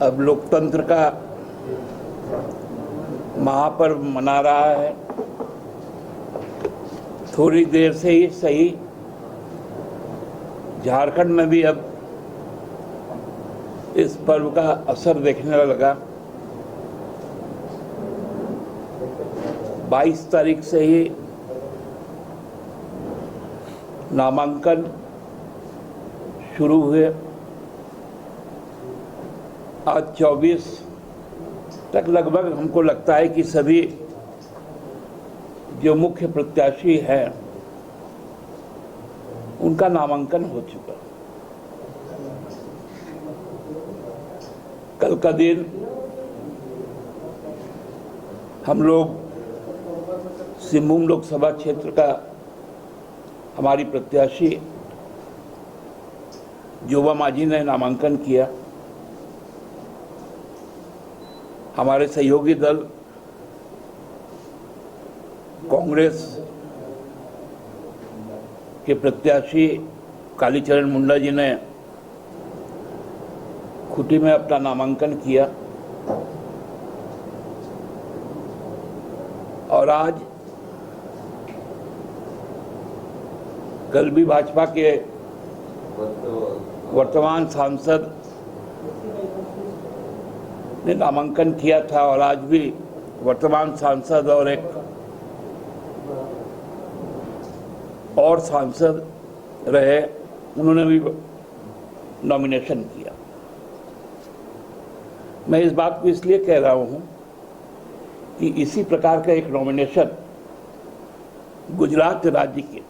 अब लोकतंत्र का महापर्व मना रहा है। थोड़ी देर से ही सही झारखंड में भी अब इस पर्व का असर देखने लगा। 22 तारीख से ही नामांकन शुरू हुए। आज 24 तक लगभग हमको लगता है कि सभी जो मुख्य प्रत्याशी हैं उनका नामांकन हो चुका। कल का दिन हम लोग सिंहभूम लोकसभा क्षेत्र का हमारी प्रत्याशी जोबा माझी ने नामांकन किया। हमारे सहयोगी दल कांग्रेस के प्रत्याशी कालीचरण मुंडा जी ने खूंटी में अपना नामांकन किया और आज कल भी भाजपा के वर्तमान सांसद ने नामांकन किया था और आज भी वर्तमान सांसद और एक और सांसद रहे, उन्होंने भी नॉमिनेशन किया। मैं इस बात को इसलिए कह रहा हूं कि इसी प्रकार का एक नॉमिनेशन गुजरात राज्य के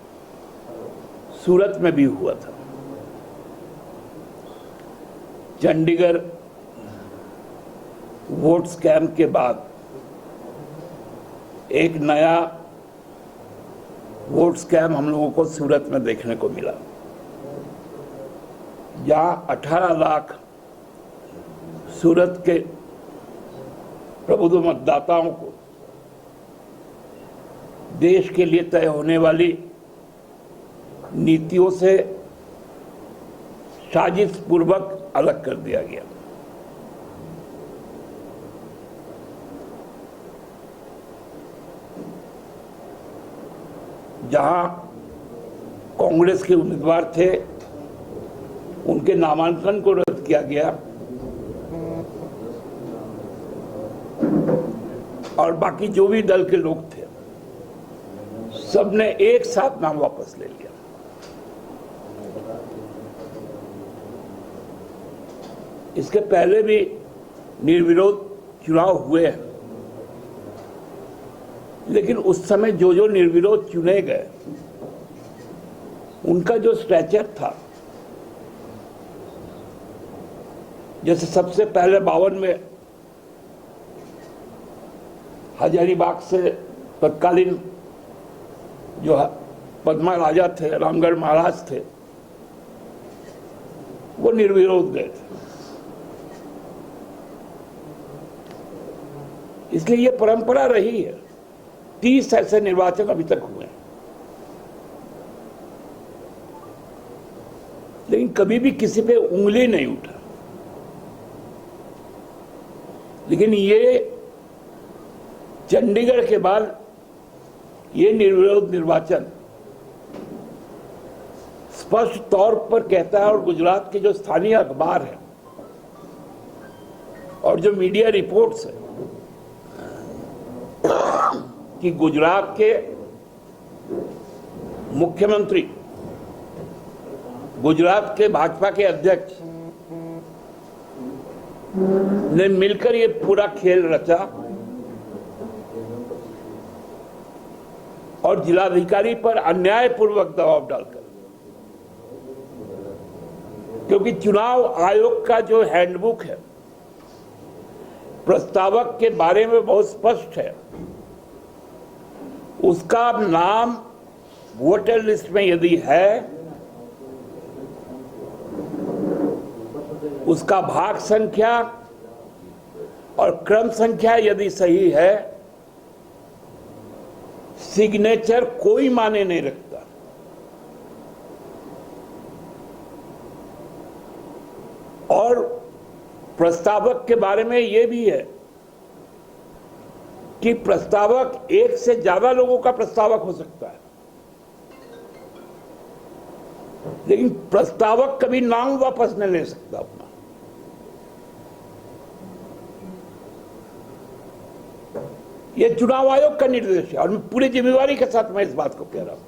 सूरत में भी हुआ था। चंडीगढ़ वोट स्कैम के बाद एक नया वोट स्कैम हम लोगों को सूरत में देखने को मिला, जहां 18 लाख सूरत के प्रबुद्ध मतदाताओं को देश के लिए तय होने वाली नीतियों से साजिश पूर्वक अलग कर दिया गया। जहां कांग्रेस के उम्मीदवार थे उनके नामांकन को रद्द किया गया और बाकी जो भी दल के लोग थे सबने एक साथ नाम वापस ले लिया। इसके पहले भी निर्विरोध चुनाव हुए हैं, लेकिन उस समय जो जो निर्विरोध चुने गए उनका जो स्ट्रक्चर था, जैसे सबसे पहले 52 में हजारीबाग से तत्कालीन जो पद्मा राजा थे, रामगढ़ महाराज थे, वो निर्विरोध गए थे। इसलिए ये परंपरा रही है। 30 ऐसे निर्वाचन अभी तक हुए हैं, लेकिन कभी भी किसी पे उंगली नहीं उठा। लेकिन ये चंडीगढ़ के बाद ये निर्विरोध निर्वाचन स्पष्ट तौर पर कहता है, और गुजरात के जो स्थानीय अखबार है और जो मीडिया रिपोर्ट्स है कि गुजरात के मुख्यमंत्री, गुजरात के भाजपा के अध्यक्ष ने मिलकर ये पूरा खेल रचा और जिलाधिकारी पर अन्यायपूर्वक दबाव डालकर, क्योंकि चुनाव आयोग का जो हैंडबुक है प्रस्तावक के बारे में बहुत स्पष्ट है। उसका नाम वोटर लिस्ट में यदि है, उसका भाग संख्या और क्रम संख्या यदि सही है, सिग्नेचर कोई माने नहीं रखता। और प्रस्तावक के बारे में ये भी है कि प्रस्तावक एक से ज्यादा लोगों का प्रस्तावक हो सकता है, लेकिन प्रस्तावक कभी नाम वापस नहीं ले सकता अपना। यह चुनाव आयोग का निर्देश है और मैं पूरी जिम्मेवारी के साथ मैं इस बात को कह रहा हूं।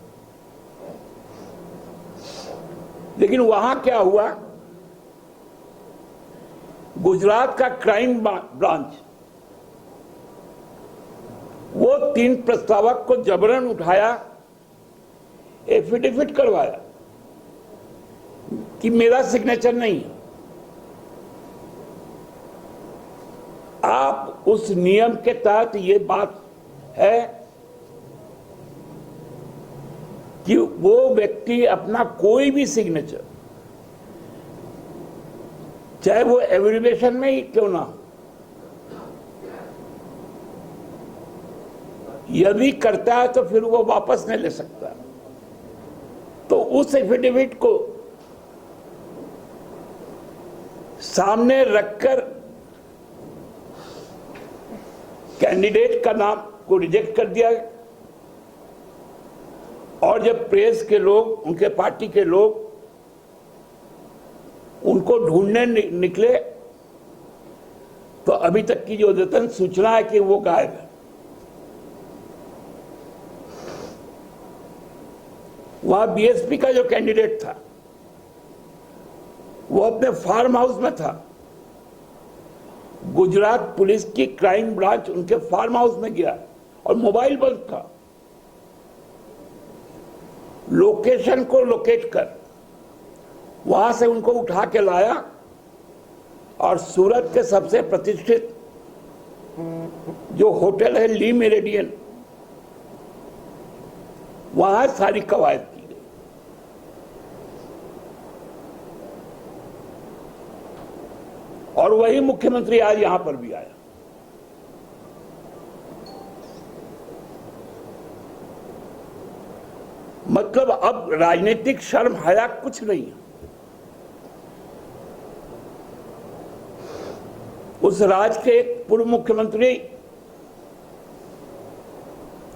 लेकिन वहां क्या हुआ, गुजरात का क्राइम ब्रांच वो 3 प्रस्तावक को जबरन उठाया, एफिडेविट करवाया कि मेरा सिग्नेचर नहीं है। आप उस नियम के तहत ये बात है कि वो व्यक्ति अपना कोई भी सिग्नेचर, चाहे वो एब्रीविएशन में ही क्यों ना हो, यदि करता है तो फिर वो वापस नहीं ले सकता। तो उस एफिडेविट को सामने रखकर कैंडिडेट का नाम को रिजेक्ट कर दिया। और जब प्रेस के लोग, उनके पार्टी के लोग उनको ढूंढने निकले तो अभी तक की जो अद्यतन सूचना है कि वो गायब है। वहां बीएसपी का जो कैंडिडेट था वो अपने फार्म हाउस में था। गुजरात पुलिस की क्राइम ब्रांच उनके फार्म हाउस में गया और मोबाइल बंद था। लोकेशन को लोकेट कर वहां से उनको उठा के लाया और सूरत के सबसे प्रतिष्ठित जो होटल है ली मेरिडियन, वहां सारी कवायद की गई। और वही मुख्यमंत्री आज यहां पर भी आया। मतलब अब राजनीतिक शर्म हया कुछ नहीं है। उस राज्य के एक पूर्व मुख्यमंत्री,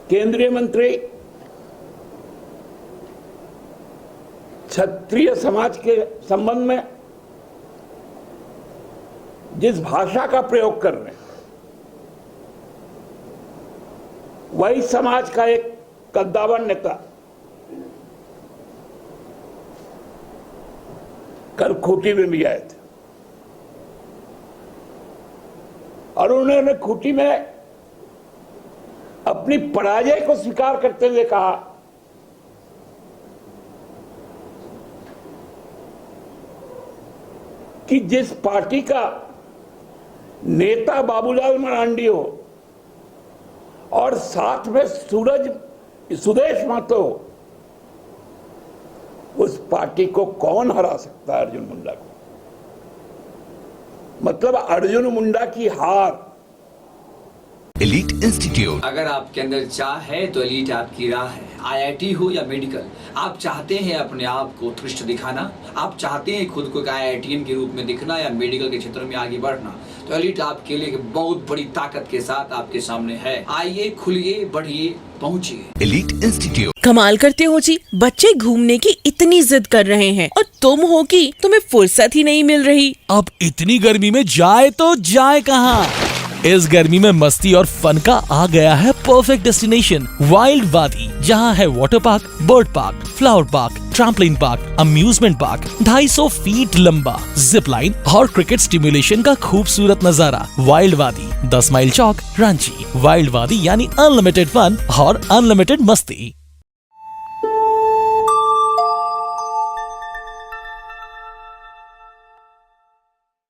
केंद्रीय मंत्री, क्षत्रिय समाज के संबंध में जिस भाषा का प्रयोग कर रहे हैं, वही समाज का एक कद्दावर नेता कल खूंटी में भी आए थे और उन्होंने खूंटी में अपनी पराजय को स्वीकार करते हुए कहा कि जिस पार्टी का नेता बाबूलाल मरांडी हो और साथ में सुदेश महतो हो, उस पार्टी को कौन हरा सकता है अर्जुन मुंडा को। मतलब अर्जुन मुंडा की हार। एलीट इंस्टीट्यूट, अगर आपके अंदर चाह है तो एलीट आपकी राह है। आईआईटी हो या मेडिकल, आप चाहते हैं अपने आप को उत्कृष्ट दिखाना, आप चाहते हैं खुद को एक आईआईटीएन के रूप में दिखना या मेडिकल के क्षेत्र में आगे बढ़ना, तो एलीट आपके लिए एक बहुत बड़ी ताकत के साथ आपके सामने है। आइए, खुलिए, बढ़िए, पहुंचिए। Elite institute. कमाल करते हो जी, बच्चे घूमने की इतनी जिद कर रहे हैं और तुम हो कि तुम्हें फुर्सत ही नहीं मिल रही। अब इतनी गर्मी में जाए तो जाए कहाँ? इस गर्मी में मस्ती और फन का आ गया है परफेक्ट डेस्टिनेशन, वाइल्ड वादी, जहाँ है water park, bird park, flower park, trampoline park, amusement park, 250 feet लंबा, जिप लाइन और क्रिकेट स्टिमुलेशन का खूबसूरत नजारा। वाइल्ड वादी, 10 माइल चौक, रांची। वाइल्ड वादी यानी अनलिमिटेड फन और अनलिमिटेड मस्ती।